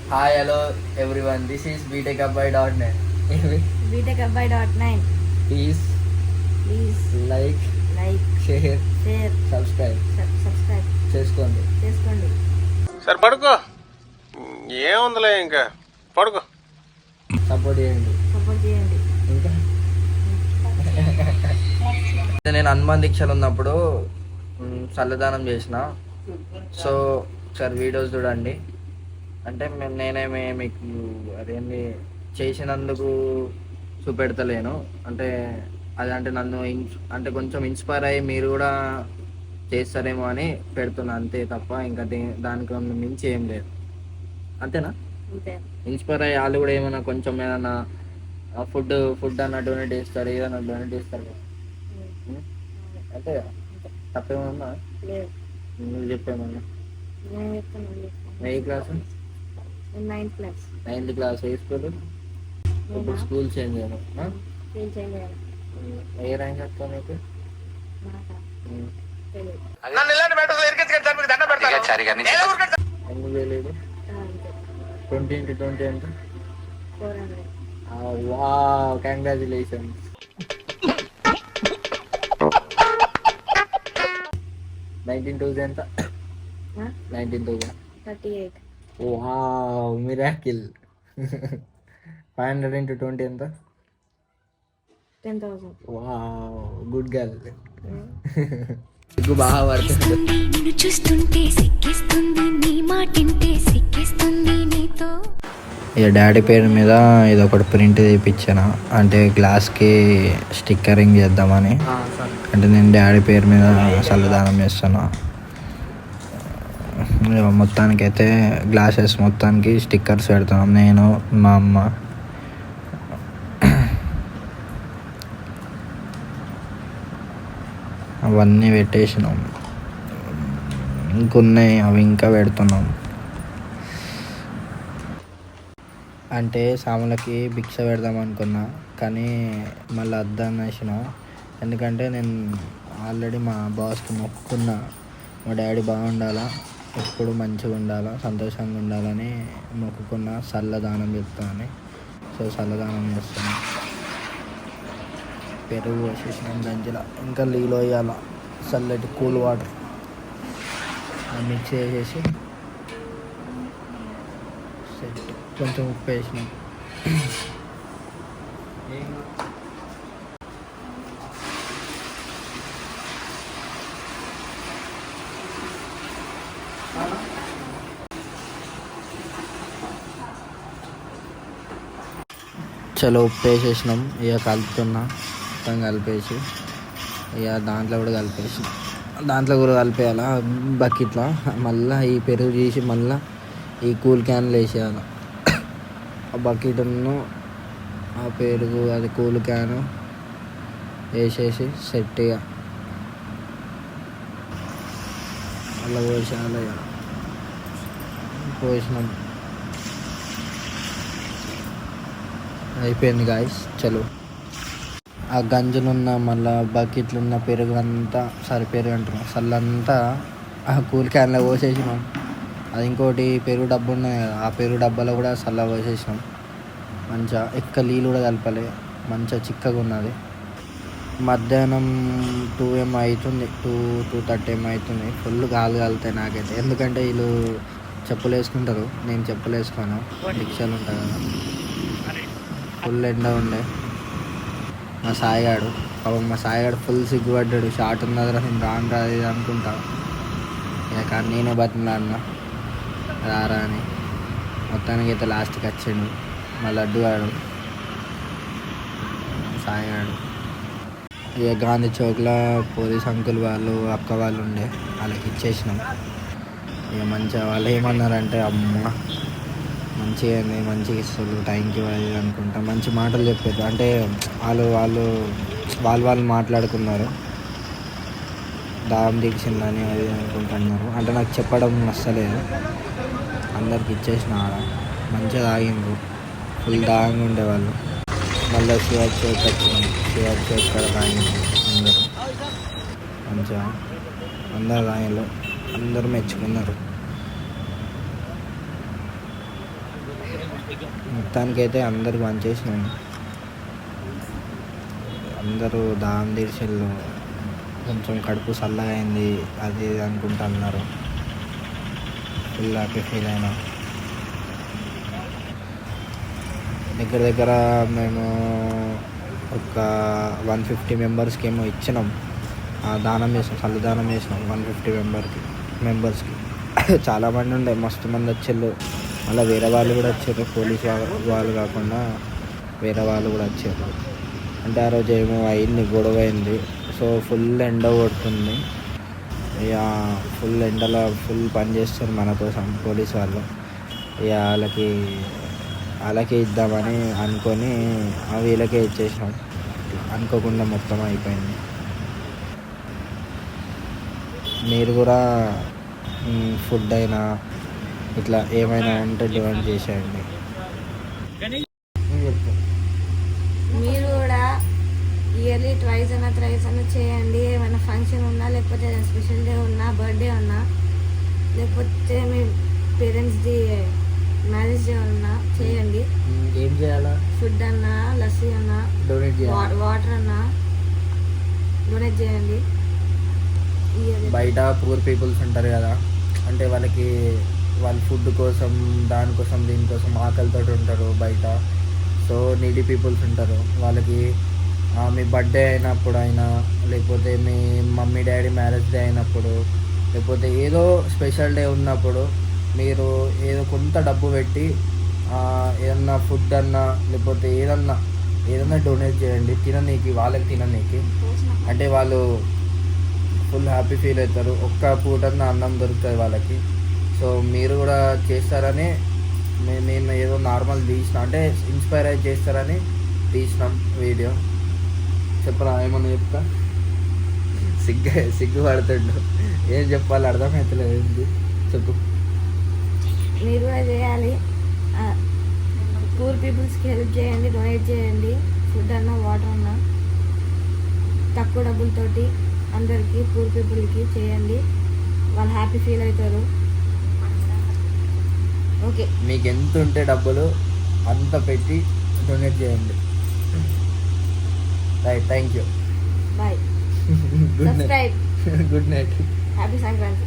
Hi, hello everyone. This is btechupby.net. btechupby.9. Please Please like, like, share, share, subscribe subscribe చేసుకోండి. సరే పడుకో, ఏముందిలే ఇంకా పడుకో. సపోర్ట్ చేయండి. ఇంకా నేను హనుమాన్ దీక్షలు ఉన్నప్పుడు చల్లదానం చేసిన. సో ఒకసారి వీడియోస్ చూడండి. అంటే నేనేమి మీకు అదేంటి చేసినందుకు చూపెడతలేను. అంటే అదంటే నన్ను అంటే కొంచెం ఇన్స్పైర్ అయ్యి మీరు కూడా చేస్తారేమో అని పెడుతున్నా అంతే తప్ప ఇంకా దానికి మించి ఏం లేదు. అంతేనా? ఇన్స్పైర్ అయ్యి వాళ్ళు కూడా ఏమైనా కొంచెం ఏదైనా ఫుడ్ అన్న డొనేట్ చేస్తారు, ఏదైనా డొనేట్ చేస్తారు కదా. అంతే కదా? తప్పేమన్నా నువ్వు చెప్పేమన్నా? ఏ క్లాస్? 9th class. ఏ స్కూల్? ఇప్పుడు స్కూల్ చేంజ్ అయ్యాను. ఏ ర్యాంక్ వస్తావు నీకు? ఎందుకు చేయలేదు? 20 into 20 ఎంత? Wow, congratulations. 19,000 ఎంత? 19,000. 38. Wow, miracle. 500 into 20 ఎంత? 10,000. Wow, good girl. బాగా పడుతుంది. ఇక డాడీ పేరు మీద ఇది ఒకటి ప్రింట్ తీపిచ్చాను. అంటే గ్లాస్కి స్టిక్కరింగ్ చేద్దామని. అంటే నేను డాడీ పేరు మీద చల్లదానం చేస్తాను. మొత్తానికైతే గ్లాసెస్ మొత్తానికి స్టిక్కర్స్ పెడుతున్నాం నేను, మా అమ్మ. అవన్నీ పెట్టేసినాం. ఇంకొన్నాయి, అవి ఇంకా పెడుతున్నాం. అంటే సాములకి భిక్ష పెడదాం అనుకున్నా, కానీ మళ్ళీ వద్దనేసిన. ఎందుకంటే నేను ఆల్రెడీ మా బాస్కి మొక్కుకున్నా, మా డాడీ బాగుండాలా, ఎప్పుడు మంచిగా ఉండాలా, సంతోషంగా ఉండాలని మొక్కుకున్నా. చల్లదానం చెప్తా అని. సో చల్లదానం చేస్తాను. పెరుగు పోసేసినాం గంజిలో. ఇంకా నీళ్ళు వేయాల, చల్లటి కూల్ వాటర్ మిక్స్ చేసేసి సెట్. కొంచెం ఉప్పు వేసినాం. చలో ఉప్పు వేసేసినాం. ఇక కలుపుతున్నా, మొత్తం కలిపేసి ఇక దాంట్లో కూడా కలిపేయాల బకెట్లో. మళ్ళీ ఈ పెరుగు తీసి మళ్ళీ ఈ కూల్ క్యాన్లు వేసేయాలి. ఆ బకెట్ను, ఆ పెరుగు, అది కూల్ క్యాను వేసేసి సెట్గా అలా పోసేయాలి. పోసినాం, అయిపోయింది గాయ్స్. చలో ఆ గంజులున్న మళ్ళీ బకెట్లు ఉన్న పెరుగు అంతా, పెరుగు అంటున్నాం, చల్లంతా ఆ కూల్ క్యాన్లో పోసేసినాం. అది ఇంకోటి పెరుగు డబ్బు ఉన్నాయి కదా, ఆ పెరుగు డబ్బాలో కూడా చల్ల పోసేసినాం. మంచిగా నీళ్ళు కూడా కలపలే, మంచిగా చిక్కగా ఉన్నది. మధ్యాహ్నం 2 ఏమో అవుతుంది, 2:30 ఏమో అవుతుంది. ఫుల్ గాలి కాలుతాయి నాకైతే. ఎందుకంటే వీళ్ళు చెప్పులు వేసుకుంటారు, నేను చెప్పులు వేసుకోను, రిక్షాలు ఉంటాయి కదా. ఫుల్ ఎండ ఉండే. మా సాయిగాడు ఫుల్ సిగ్గుపడ్డాడు. షార్ట్ ఉన్నదిరా, నేను రాదు అనుకుంటా. ఇక కానీ నేనే బతిమలాడినా రారా అని. మొత్తానికి అయితే లాస్ట్కి వచ్చిండు మా లడ్డుగాడు, సాయిగాడు. ఇక గాంధీ చౌక్లో పోలీస్ అంకుల్ వాళ్ళు, అక్క వాళ్ళు ఉండే, వాళ్ళకి ఇచ్చేసినాం. ఇక మంచిగా వాళ్ళు ఏమన్నారంటే, అమ్మ మంచిగా ఇస్తారు, థ్యాంక్ యూ అది అనుకుంటా, మంచి మాటలు చెప్పారు. అంటే వాళ్ళు మాట్లాడుకున్నారు, దాహం తీర్చిందని అది అనుకుంటున్నారు. అంటే నాకు చెప్పడం నచ్చలేదు. అందరికి ఇచ్చేసిన ఆడ మంచిగా తాగిండ్రు, ఫుల్ దాహంగా ఉండేవాళ్ళు. మళ్ళీ శివాజీ చౌక్ వచ్చినాం. శివాజీ చౌక్ కాడ తాగిండ్రు అందరూ మంచిగా. అందరు తాగిండ్రు, అందరూ మెచ్చుకున్నారు. మొత్తానికైతే అందరికి పనిచేసినాను. అందరూ దానం తీర్చిళ్ళు, కొంచెం కడుపు చల్లగా అయింది అది ఇది అనుకుంటా అన్నారు. ఫుల్ హ్యాపీ ఫీల్ అయినా. దగ్గర దగ్గర మేము ఒక 150 మెంబర్స్కి ఏమో ఇచ్చినాం, దానం చేసినాం, చల్ల దానం చేసినాం 150 మెంబర్స్కి. చాలామంది ఉండే, మస్తు మంది వచ్చారు. మళ్ళీ వేరే వాళ్ళు కూడా వచ్చారు, పోలీస్ వాళ్ళు కాకుండా వేరే వాళ్ళు కూడా వచ్చారు. అంటే ఆ రోజు ఏమో అయింది, గొడవ అయింది. సో ఫుల్ ఎండ కొడుతుంది, ఇక ఫుల్ ఎండలో ఫుల్ పని చేస్తారు మన కోసం పోలీస్ వాళ్ళు. ఇక వాళ్ళకే ఇద్దామని అనుకొని వీళ్ళకే ఇచ్చేసినాం. అనుకోకుండా మొత్తం అయిపోయింది. మీరు కూడా ఫుడ్ అయినా ఇట్లా ఏమైనా ఉంటే డిమాండ్ చేసేయండి. మీరు కూడా ఇయర్లీ ట్వైస్ అన్న థ్రైస్ అన్న చేయండి. ఏమైనా ఫంక్షన్ ఉన్నా, లేకపోతే స్పెషల్ డే ఉన్నా, బర్త్డే ఉన్నా, లేకపోతే మీ పేరెంట్స్ది మ్యారేజ్ డే ఉన్నా చేయండి. ఏం చేయాలా? ఫుడ్ అన్నా, లస్సీ అన్నా, డొనేట్ చేయాలి. వాటర్ అన్నా డొనేట్ చేయండి. బయట పూర్ పీపుల్స్ ఉంటారు కదా, అంటే వాళ్ళకి వాళ్ళ ఫుడ్ కోసం, దానికోసం, దీనికోసం ఆకలితో ఉంటారు బయట. సో నీడీ పీపుల్స్ ఉంటారు, వాళ్ళకి మీ బర్త్డే అయినప్పుడు అయినా, లేకపోతే మీ మమ్మీ డాడీ మ్యారేజ్ డే అయినప్పుడు, లేకపోతే ఏదో స్పెషల్ డే ఉన్నప్పుడు మీరు ఏదో కొంత డబ్బు పెట్టి ఏదన్నా ఫుడ్ అన్నా, లేకపోతే ఏదన్నా డొనేట్ చేయండి. వాళ్ళకి తిననీకి, అంటే వాళ్ళు ఫుల్ హ్యాపీ ఫీల్ అవుతారు. ఒక్క పూటన్నా అన్నం దొరుకుతుంది వాళ్ళకి. సో మీరు కూడా చేస్తారని నేను ఏదో నార్మల్ తీసిన, అంటే ఇన్స్పైర్ అయ్యి చేస్తారని తీసినాం వీడియో. చెప్పరా, ఏమన్నా చెప్తా? సిగ్గుపడుతుండు, ఏం చెప్పాలి అర్థమవుతలేదు. చెప్పు. మీరు కూడా చేయాలి. పూర్ పీపుల్స్కి హెల్ప్ చేయండి, డొనేట్ చేయండి. ఫుడ్ అన్నా, వాటర్ అన్నా తక్కువ డబ్బులతోటి అందరికీ, పూర్ పీపుల్కి చేయండి. వాళ్ళు హ్యాపీ ఫీల్ అవుతారు. ఓకే, మీకు ఎంత ఉంటే డబ్బులు అంత పెట్టి డొనేట్ చేయండి. Right, thank you, bye. Good night. Subscribe. Good night, happy Sankranti.